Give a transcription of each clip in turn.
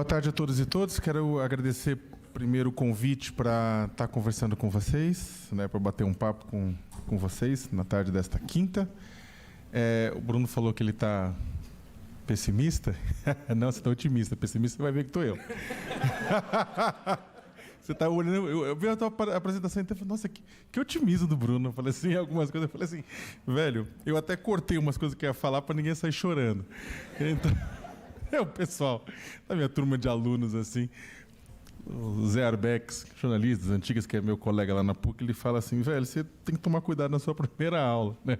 tarde a todos e todas. Quero agradecer primeiro o convite para estar conversando com vocês, né, para bater um papo com vocês na tarde desta quinta. O Bruno falou que ele está pessimista. Não, você está otimista. Pessimista, você vai ver que estou eu. Você está olhando... Eu vi a tua apresentação e falei, nossa, que otimismo do Bruno. Eu falei assim, algumas coisas. Eu falei assim, velho, eu até cortei umas coisas que eu ia falar para ninguém sair chorando. Então... o pessoal da minha turma de alunos, assim, o Zé Arbex, jornalistas antigas, que é meu colega lá na PUC, ele fala assim, velho, você tem que tomar cuidado na sua primeira aula, né?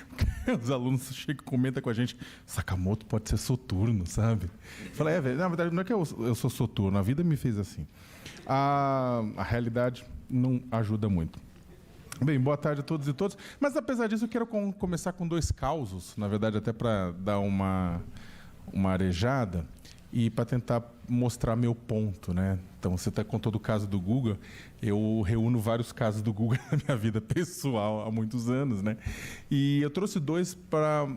Porque os alunos chegam e comentam com a gente, Sakamoto pode ser soturno, sabe? Eu falei, velho, na verdade não é que eu sou soturno, a vida me fez assim. A realidade não ajuda muito. Bem, boa tarde a todos e todas. Mas apesar disso, eu quero começar com dois causos, na verdade até para dar uma arejada e para tentar mostrar meu ponto, né? Então, você até contou do caso do Guga, eu reúno vários casos do Guga na minha vida pessoal há muitos anos, né? E eu trouxe dois para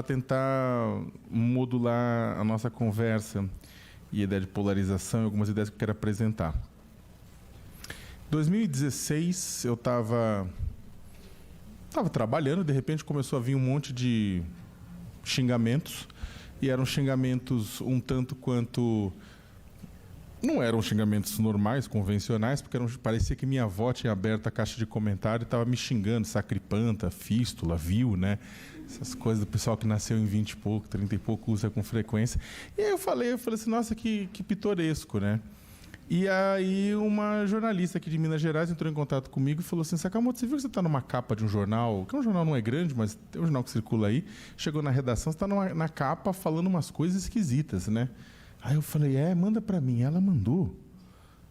tentar modular a nossa conversa e a ideia de polarização e algumas ideias que eu quero apresentar. Em 2016, eu estava trabalhando, de repente começou a vir um monte de xingamentos. E eram xingamentos um tanto quanto... Não eram xingamentos normais, convencionais, porque parecia que minha avó tinha aberto a caixa de comentário e estava me xingando, sacripanta, fístula, viu, né? Essas coisas do pessoal que nasceu em 20 e pouco, 30 e pouco, usa com frequência. E aí eu falei assim, nossa, que pitoresco, né? E aí uma jornalista aqui de Minas Gerais entrou em contato comigo e falou assim, Sakamoto, você viu que você está numa capa de um jornal, que um jornal não é grande, mas tem um jornal que circula aí, chegou na redação, você está na capa falando umas coisas esquisitas, né? Aí eu falei, manda para mim. Ela mandou,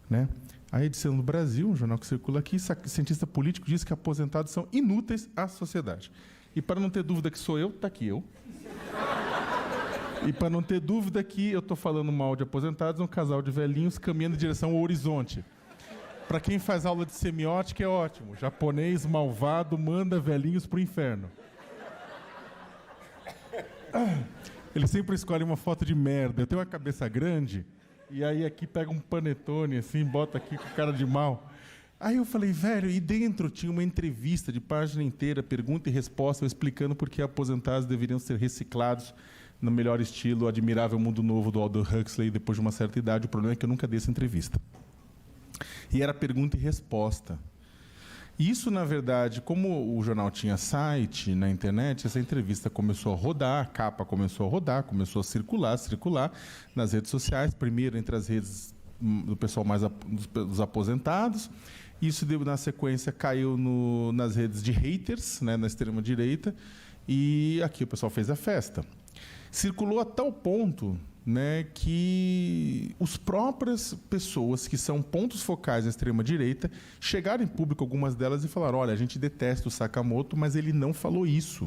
né? Aí disse, no Brasil, um jornal que circula aqui, cientista político diz que aposentados são inúteis à sociedade. E para não ter dúvida que sou eu, está aqui eu. E para não ter dúvida que eu estou falando mal de aposentados, um casal de velhinhos caminhando em direção ao horizonte. Para quem faz aula de semiótica é ótimo. Japonês malvado manda velhinhos para o inferno. Ele sempre escolhe uma foto de merda. Eu tenho uma cabeça grande, e aí aqui pega um panetone, assim, bota aqui com cara de mal. Aí eu falei, velho, e dentro tinha uma entrevista de página inteira, pergunta e resposta, eu explicando por que aposentados deveriam ser reciclados no melhor estilo, o admirável mundo novo do Aldous Huxley, depois de uma certa idade. O problema é que eu nunca dei essa entrevista. E era pergunta e resposta. Isso, na verdade, como o jornal tinha site na internet, essa entrevista começou a rodar, a capa começou a rodar, começou a circular nas redes sociais, primeiro entre as redes do pessoal mais dos aposentados. Isso, na sequência, caiu nas redes de haters, né, na extrema-direita, e aqui o pessoal fez a festa. Circulou a tal ponto, né, que as próprias pessoas que são pontos focais da extrema-direita chegaram em público, algumas delas, e falaram, olha, a gente detesta o Sakamoto, mas ele não falou isso.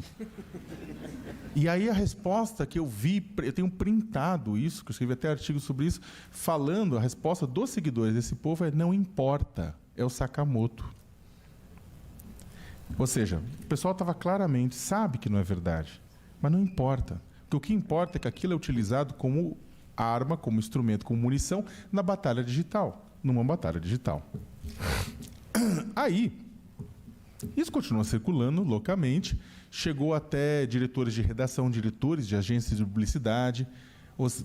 E aí a resposta que eu vi, eu tenho printado isso, que eu escrevi até artigo sobre isso, falando, a resposta dos seguidores desse povo é, não importa, é o Sakamoto. Ou seja, o pessoal estava claramente, sabe que não é verdade, mas não importa. Porque o que importa é que aquilo é utilizado como arma, como instrumento, como munição na batalha digital, numa batalha digital. Aí, isso continua circulando loucamente, chegou até diretores de redação, diretores de agências de publicidade,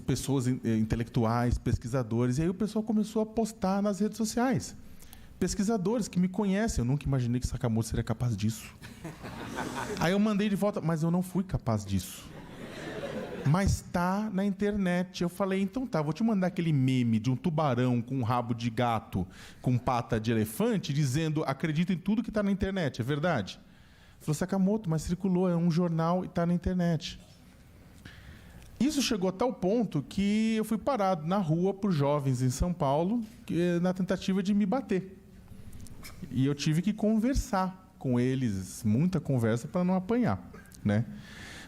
pessoas intelectuais, pesquisadores, e aí o pessoal começou a postar nas redes sociais. Pesquisadores que me conhecem, eu nunca imaginei que Sakamoto seria capaz disso. Aí eu mandei de volta, mas eu não fui capaz disso. Mas está na internet. Eu falei, então tá, vou te mandar aquele meme de um tubarão com um rabo de gato, com pata de elefante, dizendo, acredita em tudo que está na internet, é verdade? Falou, Sakamoto, mas circulou, é um jornal e está na internet. Isso chegou a tal ponto que eu fui parado na rua por jovens em São Paulo, na tentativa de me bater. E eu tive que conversar com eles, muita conversa para não apanhar, né?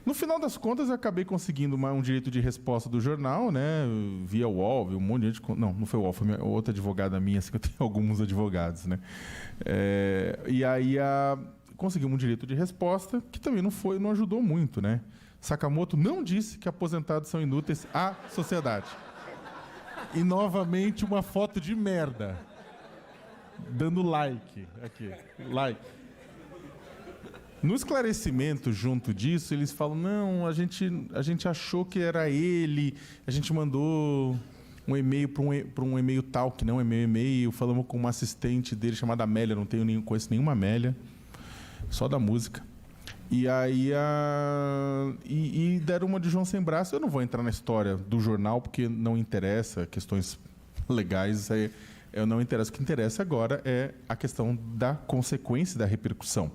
No final das contas, eu acabei conseguindo um direito de resposta do jornal, né? Via UOL, um monte de gente... Não foi o UOL, foi outra advogada minha, assim, que eu tenho alguns advogados, né? E aí conseguimos um direito de resposta, que também não ajudou muito, né? Sakamoto não disse que aposentados são inúteis à sociedade. E novamente uma foto de merda. Dando like. Aqui, like. No esclarecimento junto disso, eles falam, não, a gente achou que era ele, a gente mandou um e-mail para um e-mail tal, que não é meu e-mail, falamos com uma assistente dele chamada Amélia, não conheço nenhuma Amélia, só da música. E aí e deram uma de João Sem Braço. Eu não vou entrar na história do jornal, porque não interessa, questões legais, não interessa. O que interessa agora é a questão da consequência da repercussão.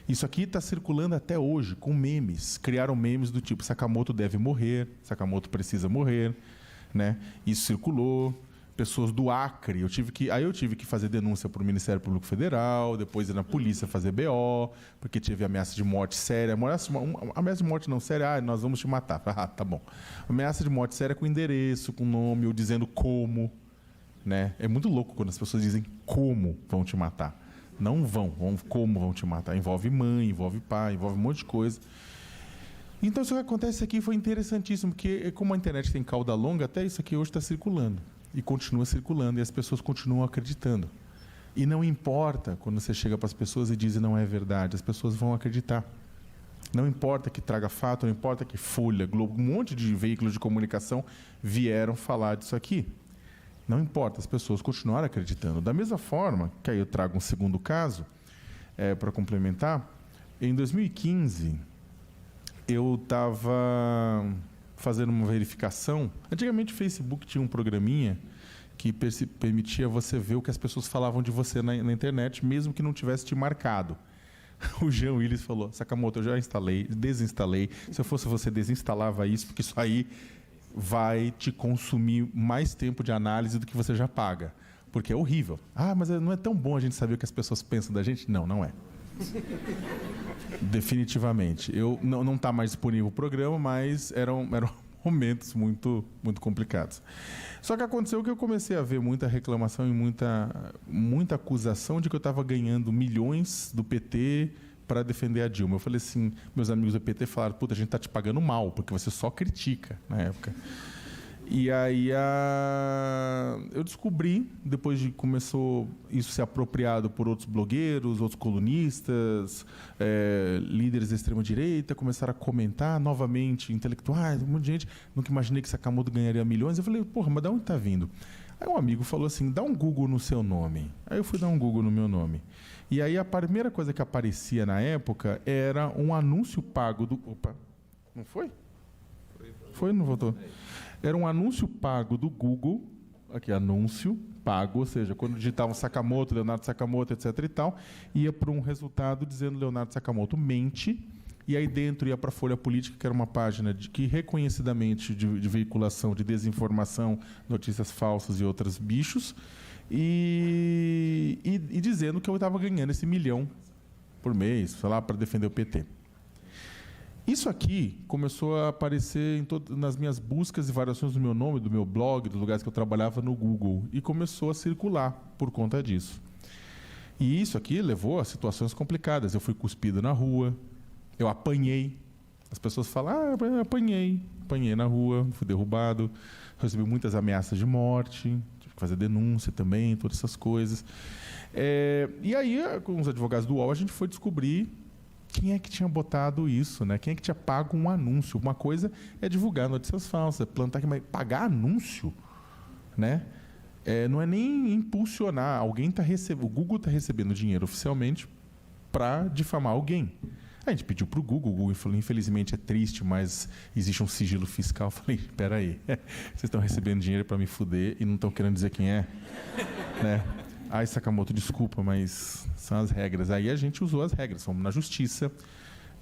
Isso aqui está circulando até hoje, com memes. Criaram memes do tipo, Sakamoto deve morrer, Sakamoto precisa morrer, né? Isso circulou. Pessoas do Acre, eu tive que fazer denúncia para o Ministério Público Federal, depois ir na polícia fazer BO, porque tive ameaça de morte séria. Ameaça de morte não séria, nós vamos te matar. Ah, tá bom. Ameaça de morte séria com endereço, com nome, ou dizendo como. Né? É muito louco quando as pessoas dizem como vão te matar. Não como vão te matar. Envolve mãe, envolve pai, envolve um monte de coisa. Então, isso que acontece aqui foi interessantíssimo, porque como a internet tem cauda longa, até isso aqui hoje está circulando. E continua circulando, e as pessoas continuam acreditando. E não importa quando você chega para as pessoas e diz não é verdade, as pessoas vão acreditar. Não importa que traga fato, não importa que Folha, Globo, um monte de veículos de comunicação vieram falar disso aqui. Não importa, as pessoas continuaram acreditando. Da mesma forma, que aí eu trago um segundo caso, para complementar, em 2015, eu estava fazendo uma verificação. Antigamente o Facebook tinha um programinha que permitia você ver o que as pessoas falavam de você na internet, mesmo que não tivesse te marcado. O Jean Willis falou, Sakamoto, eu já desinstalei. Se eu fosse você, desinstalava isso, porque isso aí vai te consumir mais tempo de análise do que você já paga. Porque é horrível. Ah, mas não é tão bom a gente saber o que as pessoas pensam da gente? Não, não é. Definitivamente. Não está mais disponível o programa, mas eram momentos muito, muito complicados. Só que aconteceu que eu comecei a ver muita reclamação e muita acusação de que eu estava ganhando milhões do PT para defender a Dilma. Eu falei assim, meus amigos do PT falaram, puta, a gente está te pagando mal, porque você só critica na época. E aí eu descobri, depois de começou isso a ser apropriado por outros blogueiros, outros colunistas, líderes da extrema-direita, começaram a comentar novamente, intelectuais, um monte de gente, nunca imaginei que Sakamoto ganharia milhões. Eu falei, porra, mas de onde está vindo? Aí um amigo falou assim, dá um Google no seu nome. Aí eu fui dar um Google no meu nome. E aí a primeira coisa que aparecia na época era um anúncio pago do... Opa, não foi? Foi, não voltou? Era um anúncio pago do Google, aqui, anúncio pago, ou seja, quando digitavam Sakamoto, Leonardo Sakamoto, etc. e tal, ia para um resultado dizendo Leonardo Sakamoto mente, e aí dentro ia para a Folha Política, que era uma página que reconhecidamente de veiculação de desinformação, notícias falsas e outros bichos, e dizendo que eu estava ganhando esse milhão por mês, sei lá, para defender o PT. Isso aqui começou a aparecer nas minhas buscas e variações do meu nome, do meu blog, dos lugares que eu trabalhava no Google, e começou a circular por conta disso. E isso aqui levou a situações complicadas. Eu fui cuspido na rua, eu apanhei. As pessoas falam, eu apanhei na rua, fui derrubado, recebi muitas ameaças de morte, tive que fazer denúncia também, todas essas coisas. E aí, com os advogados do UOL, a gente foi descobrir quem é que tinha botado isso, né? Quem é que tinha pago um anúncio? Uma coisa é divulgar notícias falsas, plantar aqui, mas pagar anúncio, né? Não é nem impulsionar. O Google está recebendo dinheiro oficialmente para difamar alguém. A gente pediu para o Google falou, infelizmente é triste, mas existe um sigilo fiscal. Eu falei, espera aí, vocês estão recebendo dinheiro para me fuder e não estão querendo dizer quem é? Né? Ai, Sakamoto, desculpa, mas são as regras. Aí a gente usou as regras, fomos na justiça.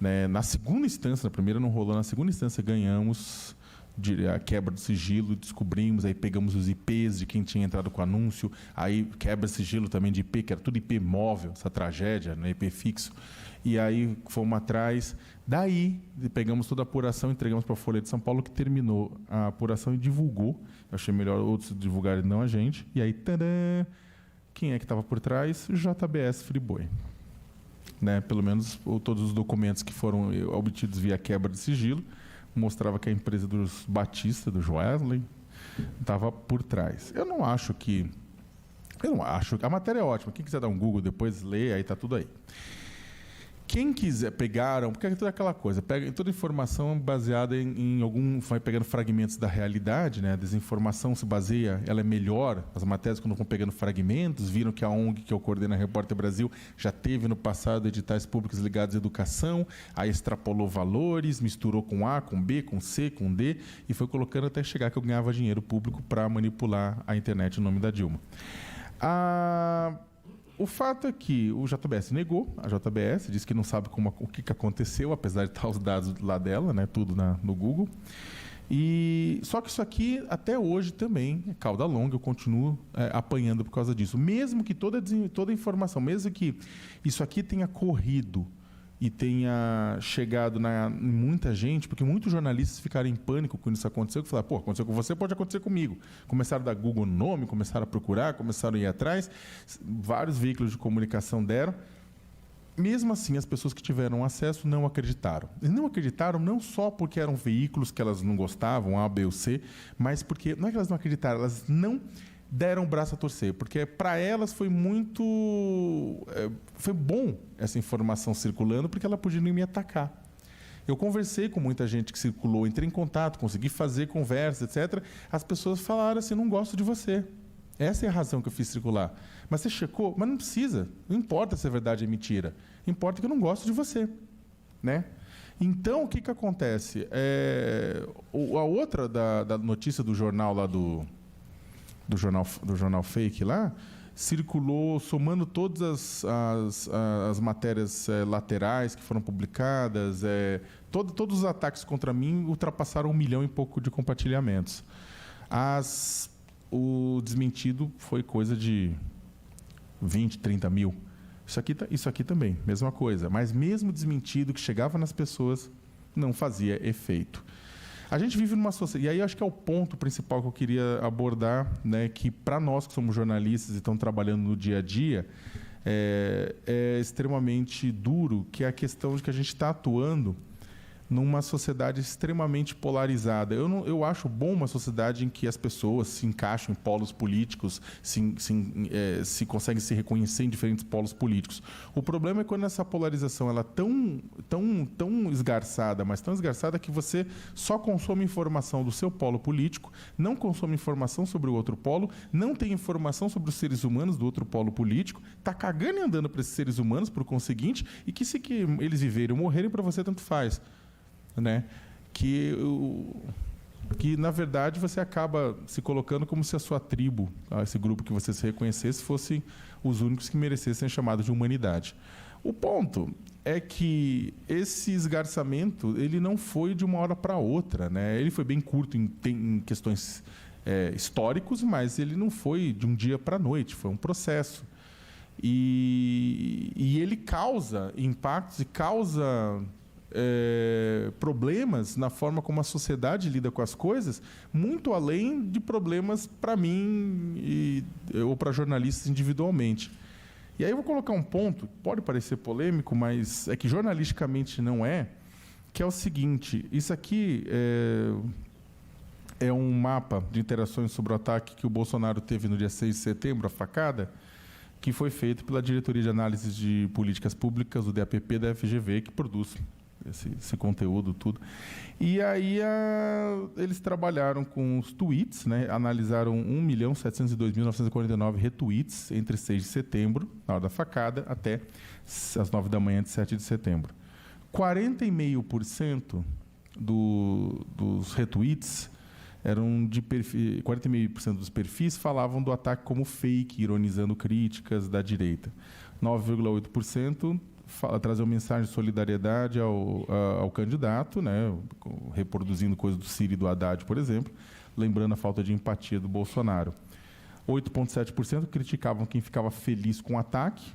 Né? Na segunda instância, na primeira não rolou, na segunda instância ganhamos a quebra do sigilo, descobrimos, aí pegamos os IPs de quem tinha entrado com o anúncio, aí quebra sigilo também de IP, que era tudo IP móvel, essa tragédia, né? IP fixo. E aí fomos atrás. Daí, pegamos toda a apuração, entregamos para a Folha de São Paulo, que terminou a apuração e divulgou. Eu achei melhor outros divulgarem, não a gente. E aí, tadã! Quem é que estava por trás? JBS Friboi. Né? Pelo menos todos os documentos que foram obtidos via quebra de sigilo mostrava que a empresa dos Batista, do Wesley, estava por trás. Eu não acho. A matéria é ótima. Quem quiser dar um Google depois, lê, aí está tudo aí. Quem quiser, porque é toda aquela coisa, pega toda informação baseada em algum, vai pegando fragmentos da realidade, né? A desinformação se baseia, ela é melhor, as matérias quando vão pegando fragmentos, viram que a ONG, que eu coordeno a Repórter Brasil, já teve no passado editais públicos ligados à educação, aí extrapolou valores, misturou com A, com B, com C, com D, e foi colocando até chegar que eu ganhava dinheiro público para manipular a internet em nome da Dilma. O fato é que o JBS negou, a JBS disse que não sabe o que aconteceu, apesar de estar os dados lá dela, né, tudo no Google. Só que isso aqui, até hoje também, é cauda longa, eu continuo apanhando por causa disso. Mesmo que toda a informação, mesmo que isso aqui tenha corrido e tenha chegado em muita gente, porque muitos jornalistas ficaram em pânico quando isso aconteceu, que falaram, aconteceu com você, pode acontecer comigo. Começaram a dar Google no nome, começaram a procurar, começaram a ir atrás, vários veículos de comunicação deram. Mesmo assim, as pessoas que tiveram acesso não acreditaram. E não acreditaram não só porque eram veículos que elas não gostavam, A, B ou C, mas porque, não é que elas não acreditaram, elas não deram o braço a torcer, porque para elas foi bom essa informação circulando, porque ela podia me atacar. Eu conversei com muita gente que circulou, entrei em contato, consegui fazer conversa, etc. As pessoas falaram assim, não gosto de você. Essa é a razão que eu fiz circular. Mas você checou? Mas não precisa. Não importa se é verdade ou mentira. Importa que eu não gosto de você. Né? Então, o que acontece? A outra da notícia do jornal lá do jornal fake lá, circulou, somando todas as matérias laterais que foram publicadas, todos os ataques contra mim ultrapassaram 1 milhão e pouco de compartilhamentos. O desmentido foi coisa de 20, 30 mil. Isso aqui também, mesma coisa. Mas mesmo desmentido que chegava nas pessoas, não fazia efeito. A gente vive numa sociedade, e aí acho que é o ponto principal que eu queria abordar, né, que para nós que somos jornalistas e estamos trabalhando no dia a dia, é extremamente duro, que é a questão de que a gente está atuando numa sociedade extremamente polarizada. Eu acho bom uma sociedade em que as pessoas se encaixam em polos políticos, se conseguem se reconhecer em diferentes polos políticos. O problema é quando essa polarização ela é tão esgarçada, mas tão esgarçada que você só consome informação do seu polo político, não consome informação sobre o outro polo, não tem informação sobre os seres humanos do outro polo político, está cagando e andando para esses seres humanos, por conseguinte, e que se que eles viverem ou morrerem, para você tanto faz. Né? Que na verdade você acaba se colocando como se a sua tribo, esse grupo que você se reconhecesse, fossem os únicos que merecessem ser chamados de humanidade. O ponto é que esse esgarçamento ele não foi de uma hora para outra, né? Ele foi bem curto em questões históricos, mas ele não foi de um dia para a noite, foi um processo. E ele causa impactos e causa problemas na forma como a sociedade lida com as coisas, muito além de problemas para mim ou para jornalistas individualmente. E aí eu vou colocar um ponto, pode parecer polêmico, mas é que jornalisticamente não é, que é o seguinte, isso aqui é um mapa de interações sobre o ataque que o Bolsonaro teve no dia 6 de setembro, a facada, que foi feito pela Diretoria de Análise de Políticas Públicas, do DAPP da FGV, que produz esse conteúdo, tudo. E aí eles trabalharam com os tweets, né? Analisaram 1.702.949 retweets entre 6 de setembro, na hora da facada, até as 9 da manhã de 7 de setembro. 40,5% dos retweets eram de 40,5% dos perfis falavam do ataque como fake, ironizando críticas da direita. 9,8% traziam mensagem de solidariedade ao candidato, né, reproduzindo coisas do Ciro e do Haddad, por exemplo, lembrando a falta de empatia do Bolsonaro. 8,7% criticavam quem ficava feliz com o ataque.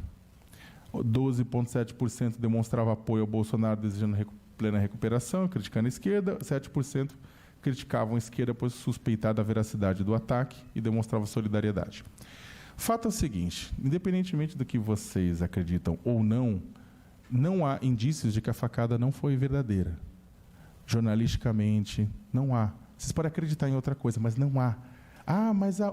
12,7% demonstrava apoio ao Bolsonaro, desejando plena recuperação, criticando a esquerda. 7% criticavam a esquerda por suspeitar da veracidade do ataque e demonstravam solidariedade. O fato é o seguinte, independentemente do que vocês acreditam ou não, não há indícios de que a facada não foi verdadeira. Jornalisticamente, não há. Vocês podem acreditar em outra coisa, mas não há. Ah, mas a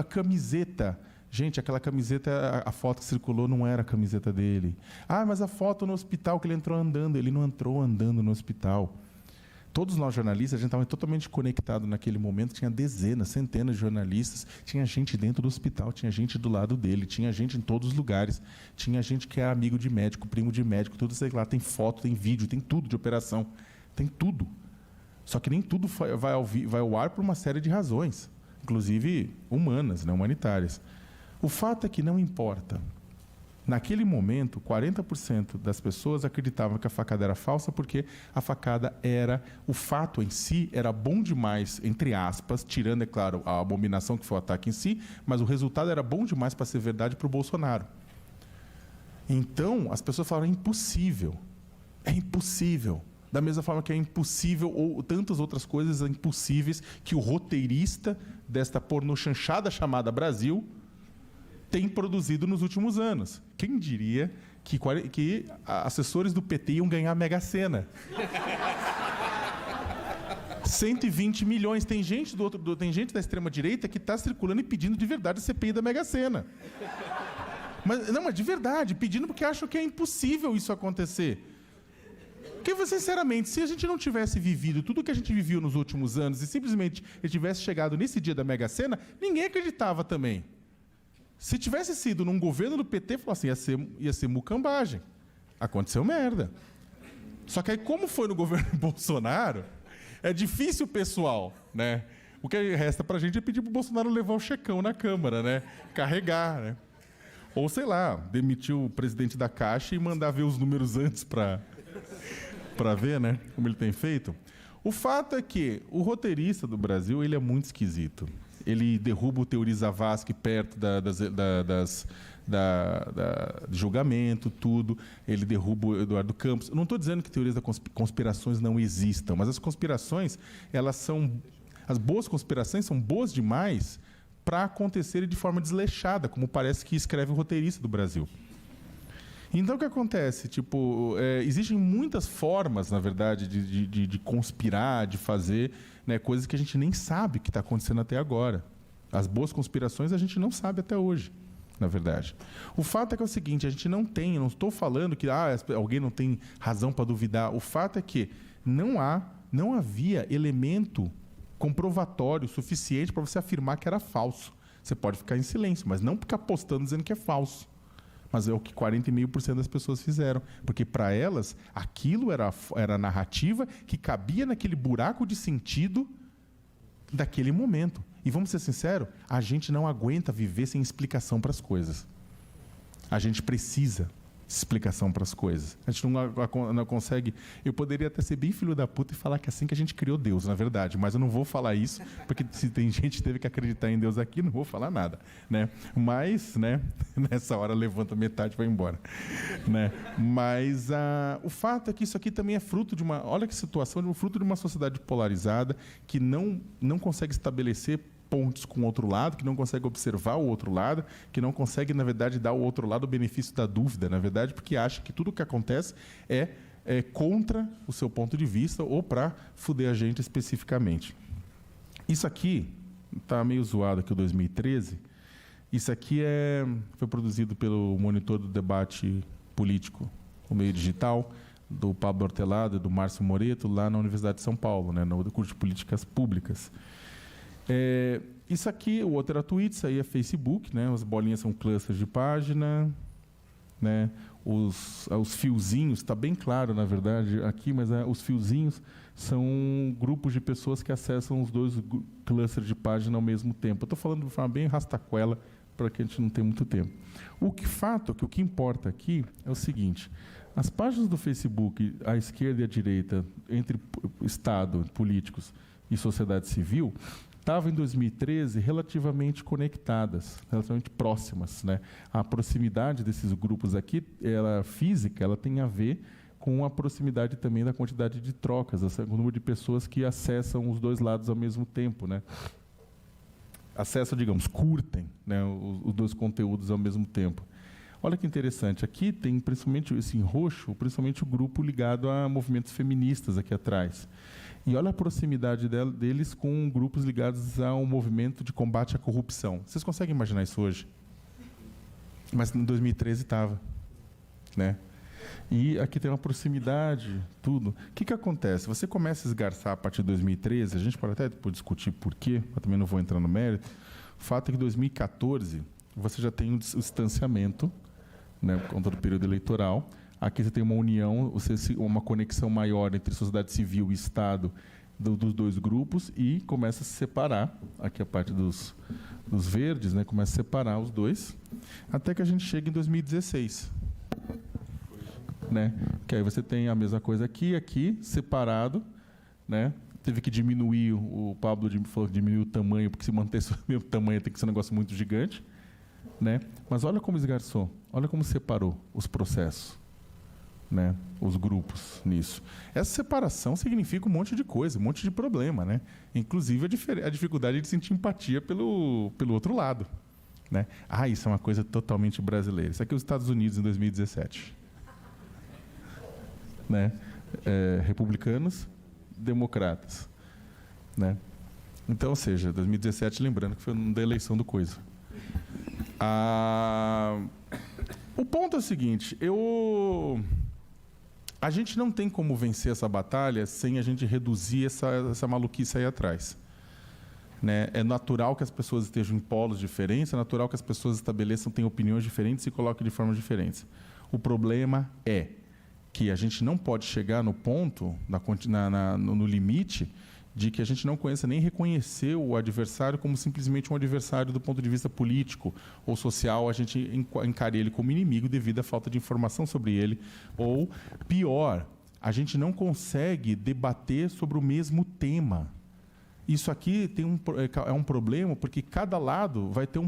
camiseta... Gente, aquela camiseta, a foto que circulou não era a camiseta dele. Ah, mas a foto no hospital que ele entrou andando. Ele não entrou andando no hospital. Todos nós jornalistas, a gente estava totalmente conectado naquele momento. Tinha dezenas, centenas de jornalistas. Tinha gente dentro do hospital, tinha gente do lado dele, tinha gente em todos os lugares. Tinha gente que é amigo de médico, primo de médico, tudo isso lá. Tem foto, tem vídeo, tem tudo de operação. Tem tudo. Só que nem tudo vai ao ar por uma série de razões, inclusive humanas, né, humanitárias. O fato é que não importa. Naquele momento, 40% das pessoas acreditavam que a facada era falsa porque a facada era... O fato em si era bom demais, entre aspas, tirando, é claro, a abominação que foi o ataque em si, mas o resultado era bom demais para ser verdade para o Bolsonaro. Então, as pessoas falaram, é impossível. É impossível. Da mesma forma que é impossível, ou tantas outras coisas impossíveis, que o roteirista desta pornochanchada chamada Brasil... tem produzido nos últimos anos. Quem diria que assessores do PT iam ganhar a Mega Sena? 120 milhões. Tem gente da extrema-direita que está circulando e pedindo de verdade a CPI da Mega Sena. Mas de verdade, pedindo porque acham que é impossível isso acontecer. Porque, sinceramente, se a gente não tivesse vivido tudo o que a gente viveu nos últimos anos e simplesmente ele tivesse chegado nesse dia da Mega Sena, ninguém acreditava também. Se tivesse sido num governo do PT, falou assim, ia ser mucambagem. Aconteceu merda. Só que aí, como foi no governo Bolsonaro, é difícil, pessoal, né? O que resta pra gente é pedir pro Bolsonaro levar o checão na Câmara, né? Carregar, né? Ou, sei lá, demitir o presidente da Caixa e mandar ver os números antes para ver, né? Como ele tem feito. O fato é que o roteirista do Brasil, ele é muito esquisito. Ele derruba o Teori Zavascki perto de julgamento, tudo. Ele derruba o Eduardo Campos. Eu não estou dizendo que teorias das conspirações não existam, mas as conspirações, as boas conspirações são boas demais para acontecerem de forma desleixada, como parece que escreve o roteirista do Brasil. Então, o que acontece? Existem muitas formas, na verdade, de conspirar, de fazer, né, coisas que a gente nem sabe o que está acontecendo até agora. As boas conspirações a gente não sabe até hoje, na verdade. O fato é que é o seguinte, a gente não estou falando que alguém não tem razão para duvidar. O fato é que não havia elemento comprovatório suficiente para você afirmar que era falso. Você pode ficar em silêncio, mas não ficar postando dizendo que é falso. Mas é o que 40,5% das pessoas fizeram. Porque, para elas, aquilo era a narrativa que cabia naquele buraco de sentido daquele momento. E vamos ser sinceros, a gente não aguenta viver sem explicação para as coisas. A gente precisa de explicação para as coisas. A gente não consegue... Eu poderia até ser bem filho da puta e falar que é assim que a gente criou Deus, na verdade. Mas eu não vou falar isso, porque se tem gente que teve que acreditar em Deus aqui, não vou falar nada, né? Mas, né, nessa hora levanta metade e vai embora, né? Mas o fato é que isso aqui também é fruto de uma... Olha que situação, fruto de uma sociedade polarizada que não consegue estabelecer pontos com o outro lado, que não consegue observar o outro lado, que não consegue, na verdade, dar ao outro lado o benefício da dúvida, na verdade, porque acha que tudo o que acontece é contra o seu ponto de vista ou para fuder a gente especificamente. Isso aqui está meio zoado aqui, o 2013. Isso aqui foi produzido pelo Monitor do Debate Político, o meio digital, do Pablo Hortelado e do Márcio Moreto, lá na Universidade de São Paulo, né, no curso de Políticas Públicas. Isso aqui, o outro era tweet, isso aí é Facebook, né? As bolinhas são clusters de página, né? Os fiozinhos, está bem claro, na verdade, aqui, mas os fiozinhos são grupos de pessoas que acessam os dois clusters de página ao mesmo tempo. Eu estou falando de forma bem rastaquela, para que a gente não tenha muito tempo. O que importa aqui é o seguinte: as páginas do Facebook, à esquerda e à direita, entre Estado, políticos e sociedade civil, estavam em 2013 relativamente conectadas, relativamente próximas, né? A proximidade desses grupos aqui, física, ela tem a ver com a proximidade também da quantidade de trocas, o número de pessoas que acessam os dois lados ao mesmo tempo, né? Acessam, digamos, curtem, né, os dois conteúdos ao mesmo tempo. Olha que interessante, aqui tem principalmente esse em roxo, principalmente o grupo ligado a movimentos feministas aqui atrás. E olha a proximidade deles com grupos ligados ao movimento de combate à corrupção. Vocês conseguem imaginar isso hoje? Mas em 2013 estava, né? E aqui tem uma proximidade, tudo. O que acontece? Você começa a esgarçar a partir de 2013, a gente pode até depois discutir por quê, mas também não vou entrar no mérito. O fato é que em 2014 você já tem o distanciamento, né, por conta do período eleitoral. Aqui você tem uma união, uma conexão maior entre sociedade civil e Estado dos dois grupos e começa a se separar, aqui a parte dos verdes, né, começa a separar os dois, até que a gente chega em 2016. Né? Que aí você tem a mesma coisa aqui, separado, né? Teve que diminuir, o Pablo falou que diminuiu o tamanho, porque se manter o mesmo tamanho tem que ser um negócio muito gigante, né? Mas olha como esgarçou, olha como separou os processos, né? Os grupos nisso. Essa separação significa um monte de coisa, um monte de problema, né? Inclusive a dificuldade de sentir empatia pelo outro lado, né? Isso é uma coisa totalmente brasileira. Isso aqui é os Estados Unidos em 2017. Né? Republicanos, democratas, né? Então, ou seja, 2017, lembrando que foi da eleição do Coisa. O ponto é o seguinte: a gente não tem como vencer essa batalha sem a gente reduzir essa maluquice aí atrás. Né? É natural que as pessoas estejam em polos diferentes, é natural que as pessoas tenham opiniões diferentes e se coloquem de formas diferentes. O problema é que a gente não pode chegar no ponto, no limite, de que a gente não conheça nem reconhecer o adversário como simplesmente um adversário do ponto de vista político ou social, a gente encare ele como inimigo devido à falta de informação sobre ele. Ou, pior, a gente não consegue debater sobre o mesmo tema. Isso aqui é um problema porque cada lado vai ter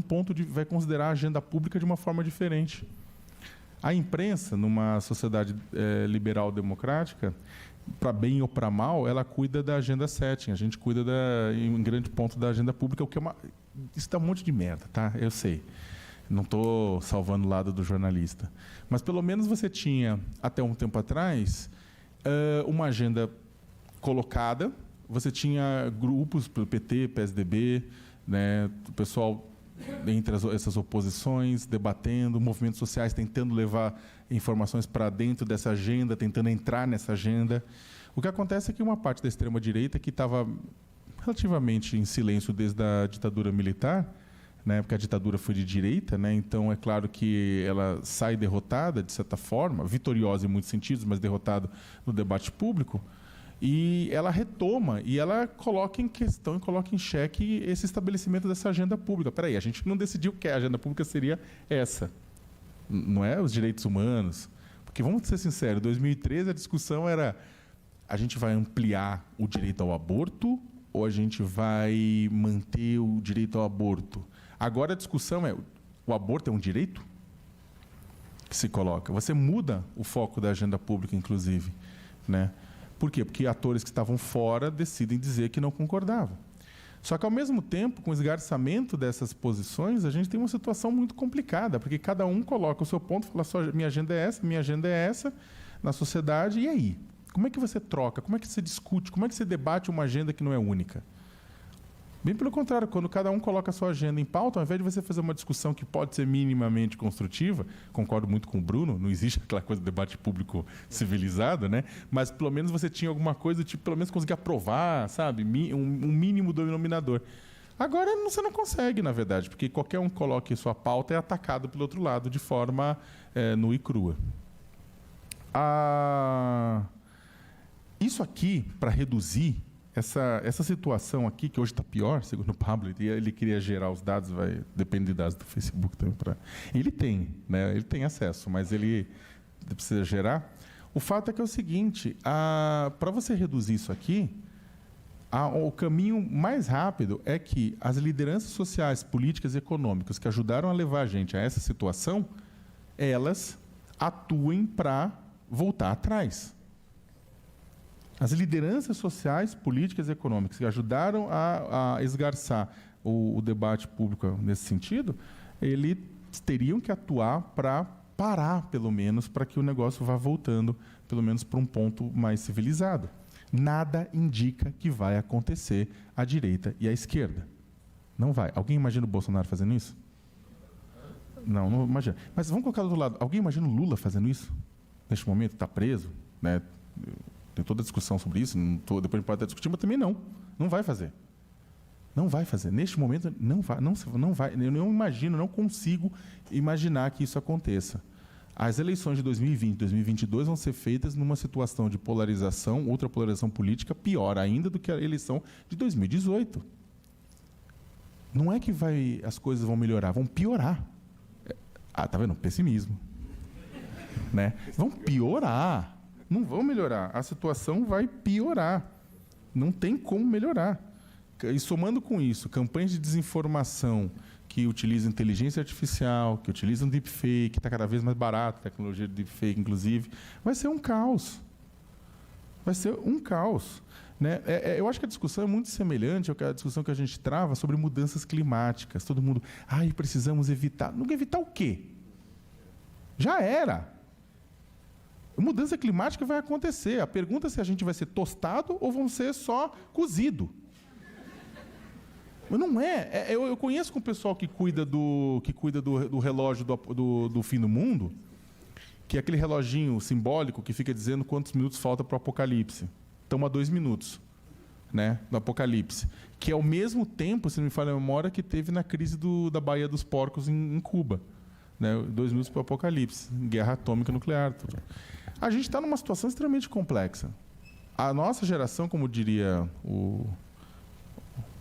vai considerar a agenda pública de uma forma diferente. A imprensa, numa sociedade liberal democrática, para bem ou para mal, ela cuida da agenda setting. A gente cuida, em grande ponto, da agenda pública, o que é isso dá um monte de merda, tá? Eu sei. Não estou salvando o lado do jornalista. Mas, pelo menos, você tinha, até um tempo atrás, uma agenda colocada. Você tinha grupos, pelo PT, PSDB, né, o pessoal entre essas oposições, debatendo, movimentos sociais tentando levar informações para dentro dessa agenda, tentando entrar nessa agenda. O que acontece é que uma parte da extrema-direita, que estava relativamente em silêncio desde a ditadura militar, né, porque a ditadura foi de direita, né, então é claro que ela sai derrotada, de certa forma, vitoriosa em muitos sentidos, mas derrotada no debate público, e ela retoma e ela coloca em questão e coloca em xeque esse estabelecimento dessa agenda pública. Espera aí, a gente não decidiu que a agenda pública seria essa. Não é os direitos humanos. Porque, vamos ser sinceros, em 2013 a discussão era: a gente vai ampliar o direito ao aborto ou a gente vai manter o direito ao aborto? Agora a discussão é: o aborto é um direito? Que se coloca. Você muda o foco da agenda pública, inclusive, né? Por quê? Porque atores que estavam fora decidem dizer que não concordavam. Só que, ao mesmo tempo, com o esgarçamento dessas posições, a gente tem uma situação muito complicada, porque cada um coloca o seu ponto, fala só: minha agenda é essa, na sociedade, e aí? Como é que você troca? Como é que você discute? Como é que você debate uma agenda que não é única? Bem pelo contrário, quando cada um coloca a sua agenda em pauta, ao invés de você fazer uma discussão que pode ser minimamente construtiva, concordo muito com o Bruno, não existe aquela coisa de debate público civilizado, né? Mas pelo menos você tinha alguma coisa, tipo, pelo menos conseguir aprovar, sabe? Um mínimo denominador. Agora você não consegue, na verdade, porque qualquer um que coloque sua pauta é atacado pelo outro lado de forma nua e crua. Isso aqui, para reduzir essa situação aqui, que hoje está pior, segundo o Pablo, ele queria gerar os dados, vai depender de dados do Facebook também. Ele tem, né? Ele tem acesso, mas ele precisa gerar. O fato é que é o seguinte: para você reduzir isso aqui, o caminho mais rápido é que as lideranças sociais, políticas e econômicas que ajudaram a levar a gente a essa situação, elas atuem para voltar atrás. As lideranças sociais, políticas e econômicas que ajudaram a esgarçar o debate público nesse sentido, eles teriam que atuar para parar, pelo menos, para que o negócio vá voltando, pelo menos, para um ponto mais civilizado. Nada indica que vai acontecer à direita e à esquerda. Não vai. Alguém imagina o Bolsonaro fazendo isso? Não, não imagina. Mas vamos colocar do outro lado. Alguém imagina o Lula fazendo isso? Neste momento, está preso, né? Tem toda a discussão sobre isso, depois a gente pode até discutir, mas também não. Não vai fazer. Não vai fazer. Neste momento, não vai. Não vai. Eu não imagino, não consigo imaginar que isso aconteça. As eleições de 2020 e 2022 vão ser feitas numa situação de polarização, outra polarização política, pior ainda do que a eleição de 2018. Não é que as coisas vão melhorar, vão piorar. Tá vendo? Pessimismo. Né? Vão piorar. Não vão melhorar. A situação vai piorar. Não tem como melhorar. E somando com isso, campanhas de desinformação que utilizam inteligência artificial, que utilizam deepfake, que está cada vez mais barato, tecnologia de deepfake, inclusive, vai ser um caos. Vai ser um caos. Né? Eu acho que a discussão é muito semelhante à discussão que a gente trava sobre mudanças climáticas. Todo mundo, precisamos evitar. Não evitar o quê? Já era. Mudança climática vai acontecer. A pergunta é se a gente vai ser tostado ou vão ser só cozido. Mas não é. Eu conheço com o pessoal que cuida do relógio do fim do mundo, que é aquele reloginho simbólico que fica dizendo quantos minutos falta para o apocalipse. Estamos a 2 minutos, né, do apocalipse. Que é ao mesmo tempo, se não me falha a memória, que teve na crise da Baía dos Porcos em Cuba. Né, 2 minutos para o apocalipse. Guerra atômica nuclear. Tudo. A gente está numa situação extremamente complexa. A nossa geração, como diria o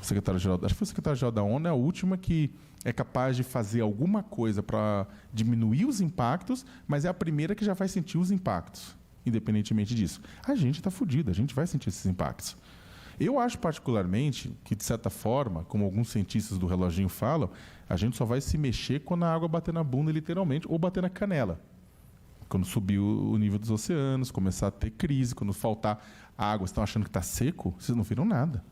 secretário-geral, acho que foi o secretário-geral da ONU, é a última que é capaz de fazer alguma coisa para diminuir os impactos, mas é a primeira que já vai sentir os impactos, independentemente disso. A gente está fodido, a gente vai sentir esses impactos. Eu acho particularmente que, de certa forma, como alguns cientistas do reloginho falam, a gente só vai se mexer quando a água bater na bunda, literalmente, ou bater na canela. Quando subir o nível dos oceanos, começar a ter crise, quando faltar água, estão achando que está seco, vocês não viram nada.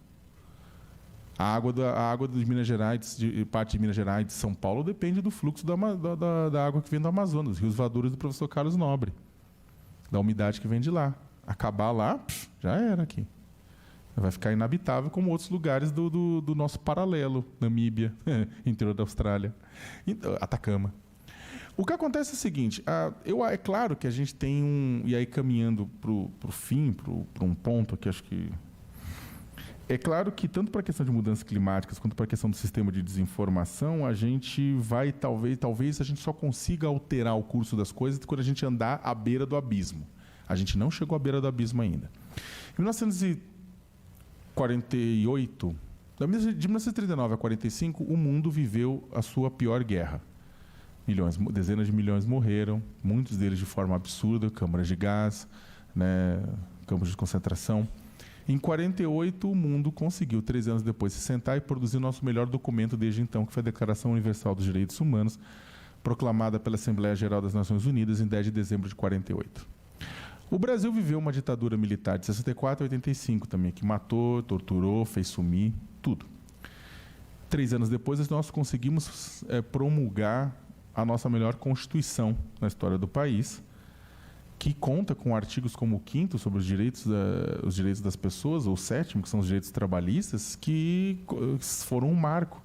A água de Minas Gerais, parte de Minas Gerais, de São Paulo, depende do fluxo da água que vem do Amazonas, dos rios voadores do professor Carlos Nobre, da umidade que vem de lá. Acabar lá, já era aqui. Vai ficar inabitável como outros lugares do nosso paralelo, Namíbia, interior da Austrália, Atacama. O que acontece é o seguinte, é claro que a gente tem e aí caminhando para o fim, para um ponto que acho que... É claro que, tanto para a questão de mudanças climáticas, quanto para a questão do sistema de desinformação, a gente vai, talvez a gente só consiga alterar o curso das coisas quando a gente andar à beira do abismo. A gente não chegou à beira do abismo ainda. Em 1948, de 1939 a 1945, o mundo viveu a sua pior guerra. Dezenas de milhões morreram, muitos deles de forma absurda, câmaras de gás, né, campos de concentração. Em 1948, o mundo conseguiu, 13 anos depois, se sentar e produzir o nosso melhor documento desde então, que foi a Declaração Universal dos Direitos Humanos, proclamada pela Assembleia Geral das Nações Unidas em 10 de dezembro de 1948. O Brasil viveu uma ditadura militar de 64 a 85 também, que matou, torturou, fez sumir, tudo. 3 anos depois, nós conseguimos promulgar a nossa melhor Constituição na história do país, que conta com artigos como o 5º sobre os direitos das pessoas, ou o 7º, que são os direitos trabalhistas, que foram um marco.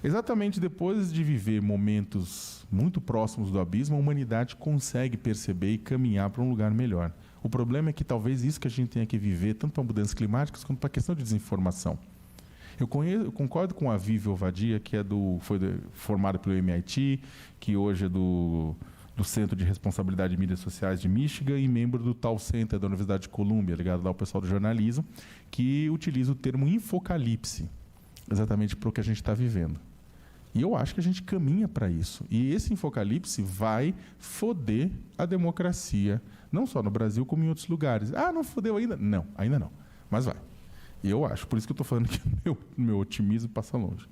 Exatamente depois de viver momentos muito próximos do abismo, a humanidade consegue perceber e caminhar para um lugar melhor. O problema é que talvez isso que a gente tenha que viver, tanto para mudanças climáticas quanto para a questão de desinformação. Eu concordo com a Vivi Ovadia, que foi formada pelo MIT, que hoje é do Centro de Responsabilidade de Mídias Sociais de Michigan e membro do Tal Center da Universidade de Columbia, ligado lá ao pessoal do jornalismo, que utiliza o termo infocalipse, exatamente para o que a gente está vivendo. E eu acho que a gente caminha para isso. E esse infocalipse vai foder a democracia, não só no Brasil, como em outros lugares. Não fodeu ainda? Não, ainda não. Mas vai. E eu acho. Por isso que eu estou falando que meu otimismo passa longe.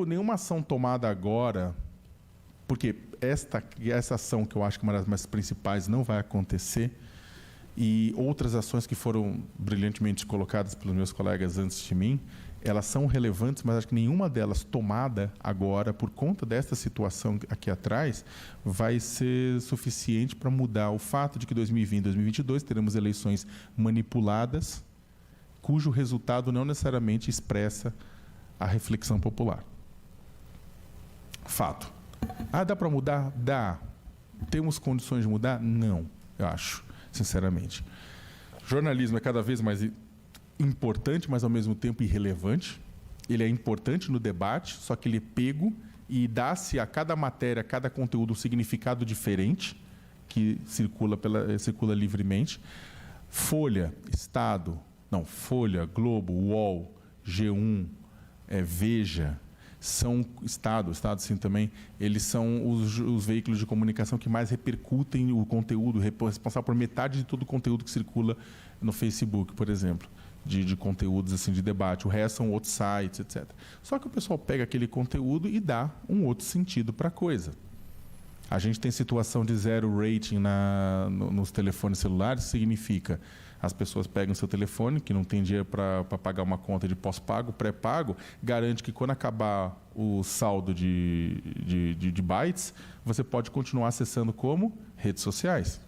Nenhuma ação tomada agora, porque essa ação, que eu acho que é uma das mais principais, não vai acontecer, e outras ações que foram brilhantemente colocadas pelos meus colegas antes de mim, elas são relevantes, mas acho que nenhuma delas tomada agora, por conta desta situação aqui atrás, vai ser suficiente para mudar o fato de que 2020 e 2022 teremos eleições manipuladas, cujo resultado não necessariamente expressa a reflexão popular. Fato. Dá para mudar? Dá. Temos condições de mudar? Não, eu acho, sinceramente. Jornalismo é cada vez mais importante, mas ao mesmo tempo irrelevante. Ele é importante no debate, só que ele é pego e dá-se a cada matéria, a cada conteúdo um significado diferente, que circula livremente. Folha, Estado, Folha, Globo, UOL, G1, Veja, são Estado sim também, eles são os veículos de comunicação que mais repercutem o conteúdo, responsável por metade de todo o conteúdo que circula no Facebook, por exemplo, de conteúdos assim, de debate. O resto são outros sites, etc. Só que o pessoal pega aquele conteúdo e dá um outro sentido para a coisa. A gente tem situação de 0 rating nos telefones celulares, significa as pessoas pegam seu telefone, que não tem dinheiro para pagar uma conta de pós-pago, pré-pago, garante que quando acabar o saldo de bytes, você pode continuar acessando como? Redes sociais.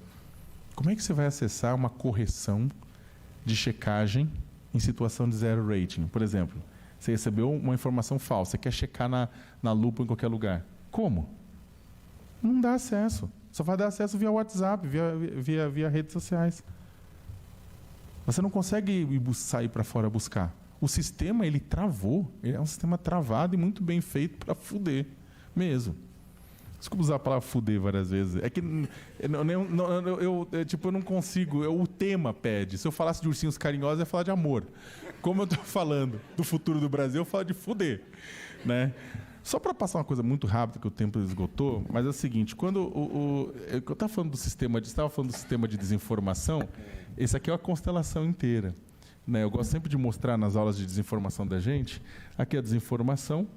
Como é que você vai acessar uma correção de checagem em situação de 0 rating? Por exemplo, você recebeu uma informação falsa, você quer checar na lupa em qualquer lugar. Como? Não dá acesso. Só vai dar acesso via WhatsApp, via redes sociais. Você não consegue sair para fora buscar. O sistema, ele travou. Ele é um sistema travado e muito bem feito para fuder mesmo. Desculpa usar a palavra fuder várias vezes. É que eu não consigo. O tema pede. Se eu falasse de ursinhos carinhosos, eu ia falar de amor. Como eu estou falando do futuro do Brasil, eu falo de fuder. Né? Só para passar uma coisa muito rápida, que o tempo esgotou, mas é o seguinte, quando eu estava falando do sistema de desinformação, esse aqui é uma constelação inteira. Né? Eu gosto sempre de mostrar nas aulas de desinformação da gente, aqui a desinformação,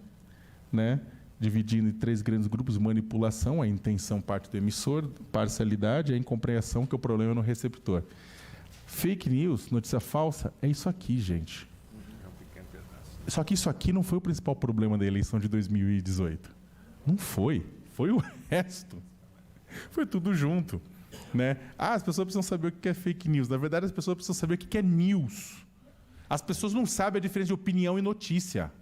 né? Dividindo em 3 grandes grupos: manipulação, a intenção parte do emissor, parcialidade, a incompreensão, que é o problema no receptor. Fake news, notícia falsa, é isso aqui, gente. Só que isso aqui não foi o principal problema da eleição de 2018. Não foi. Foi o resto. Foi tudo junto. Né? As pessoas precisam saber o que é fake news. Na verdade, as pessoas precisam saber o que é news. As pessoas não sabem a diferença de opinião e notícia.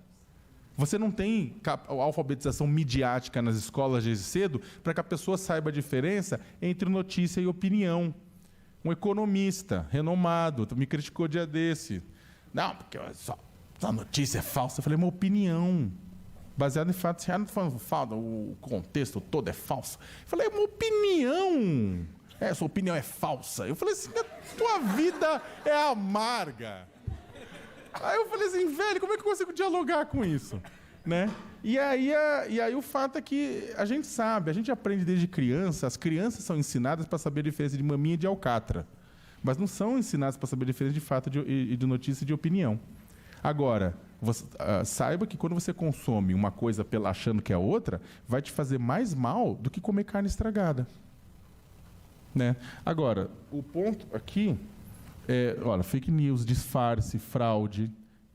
Você não tem alfabetização midiática nas escolas desde cedo para que a pessoa saiba a diferença entre notícia e opinião. Um economista renomado me criticou dia desse. Não, porque só notícia é falsa. Eu falei, uma opinião baseada em fatos reais. Não estou falando o contexto todo é falso. Eu falei, uma opinião. Sua opinião é falsa. Eu falei assim, a tua vida é amarga. Aí eu falei assim, velho, como é que eu consigo dialogar com isso? Né? E aí o fato é que a gente sabe, a gente aprende desde criança, as crianças são ensinadas para saber a diferença de maminha e de alcatra. Mas não são ensinadas para saber a diferença de fato e de notícia e de opinião. Agora, saiba que quando você consome uma coisa achando que é outra, vai te fazer mais mal do que comer carne estragada. Né? Agora, o ponto aqui olha, fake news, disfarce, fraude,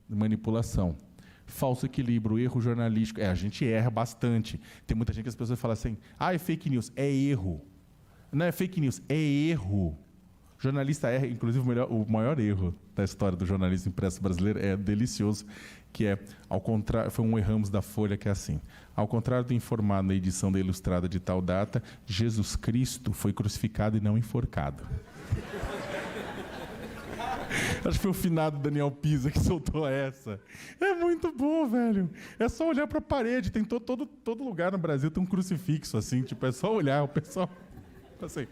manipulação, falso equilíbrio, erro jornalístico. A gente erra bastante. Tem muita gente que as pessoas falam assim, é fake news, é erro. Não é fake news, é erro. Jornalista erra, inclusive o maior erro da história do jornalismo impresso brasileiro é delicioso, que ao contrário, foi um erramos da Folha que é assim: ao contrário do informado na edição da Ilustrada de tal data, Jesus Cristo foi crucificado e não enforcado. Acho que foi o finado Daniel Pisa que soltou essa. É muito bom, velho. É só olhar para a parede. Tem todo lugar no Brasil tem um crucifixo assim, tipo, é só olhar, o pessoal assim,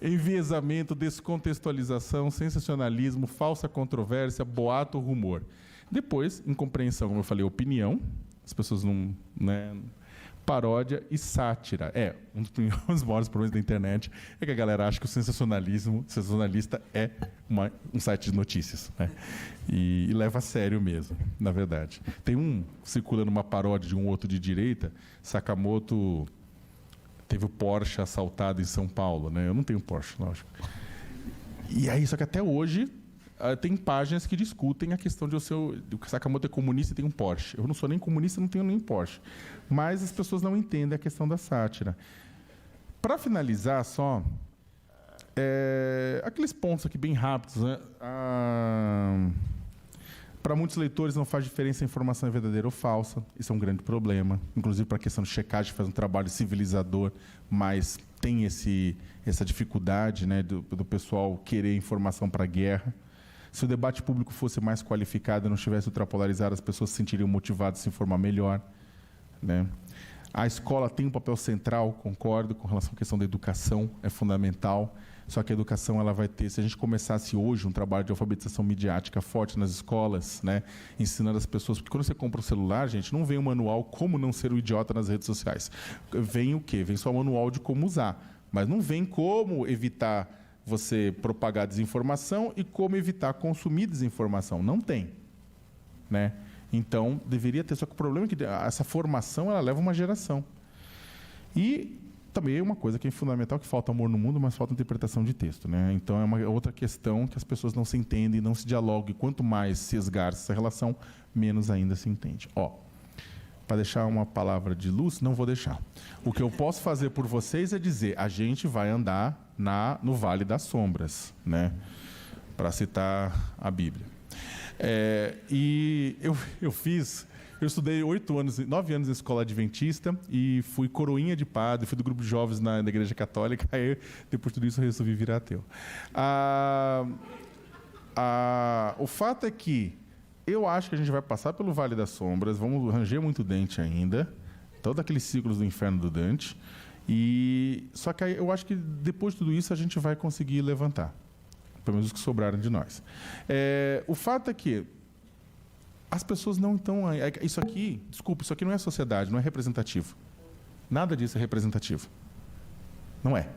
enviesamento, descontextualização, sensacionalismo, falsa controvérsia, boato, rumor. Depois, incompreensão, como eu falei, opinião, as pessoas não, né, paródia e sátira. Um dos maiores problemas da internet é que a galera acha que o sensacionalista é um site de notícias, né? E leva a sério mesmo, na verdade. Tem circulando uma paródia de um outro de direita, Sakamoto teve o Porsche assaltado em São Paulo, né? Eu não tenho Porsche, lógico. E aí, só que até hoje, tem páginas que discutem a questão de o Sakamoto é comunista e tem um Porsche. Eu não sou nem comunista, não tenho nem Porsche. Mas as pessoas não entendem a questão da sátira. Para finalizar, só, aqueles pontos aqui bem rápidos, né? Para muitos leitores não faz diferença se a informação é verdadeira ou falsa. Isso é um grande problema. Inclusive para a questão de checagem, faz um trabalho civilizador, mas tem essa dificuldade, né, do pessoal querer informação para a guerra. Se o debate público fosse mais qualificado e não estivesse ultrapolarizado, as pessoas se sentiriam motivadas a se informar melhor, né? A escola tem um papel central, concordo, com relação à questão da educação, é fundamental. Só que a educação ela vai ter, se a gente começasse hoje um trabalho de alfabetização midiática forte nas escolas, né, ensinando as pessoas, porque quando você compra um celular, gente, não vem um manual como não ser um idiota nas redes sociais. Vem o quê? Vem só o manual de como usar, mas não vem como evitar você propagar desinformação e como evitar consumir desinformação. Não tem, né? Então, deveria ter, só que o problema é que essa formação ela leva uma geração. E também é uma coisa que é fundamental, que falta amor no mundo, mas falta interpretação de texto, né? Então, é uma outra questão que as pessoas não se entendem, não se dialogam, e quanto mais se esgarça essa relação, menos ainda se entende. Para deixar uma palavra de luz, não vou deixar. O que eu posso fazer por vocês é dizer, a gente vai andar no Vale das Sombras, né? Para citar a Bíblia. E eu estudei 9 anos na escola adventista e fui coroinha de padre, fui do grupo de jovens na igreja católica, aí depois de tudo isso eu resolvi virar ateu. O fato é que eu acho que a gente vai passar pelo Vale das Sombras, vamos ranger muito dente ainda, todos aqueles ciclos do inferno do Dante, só que eu acho que depois de tudo isso a gente vai conseguir levantar. Pelo menos os que sobraram de nós. O fato é que as pessoas não estão... Isso aqui não é sociedade, não é representativo. Nada disso é representativo. Não é.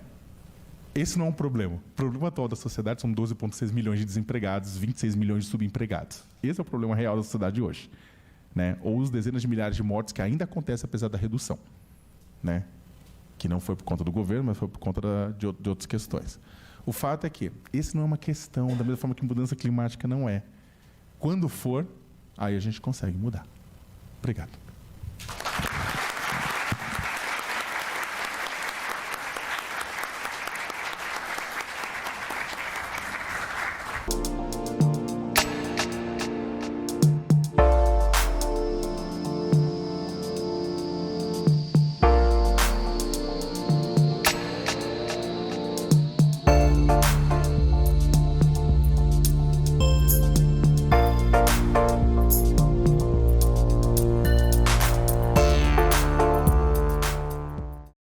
Esse não é um problema. O problema atual da sociedade são 12,6 milhões de desempregados, 26 milhões de subempregados. Esse é o problema real da sociedade hoje, né? Ou os dezenas de milhares de mortes que ainda acontecem apesar da redução, né? Que não foi por conta do governo, mas foi por conta de outras questões. O fato é que esse não é uma questão, da mesma forma que mudança climática não é. Quando for, aí a gente consegue mudar. Obrigado.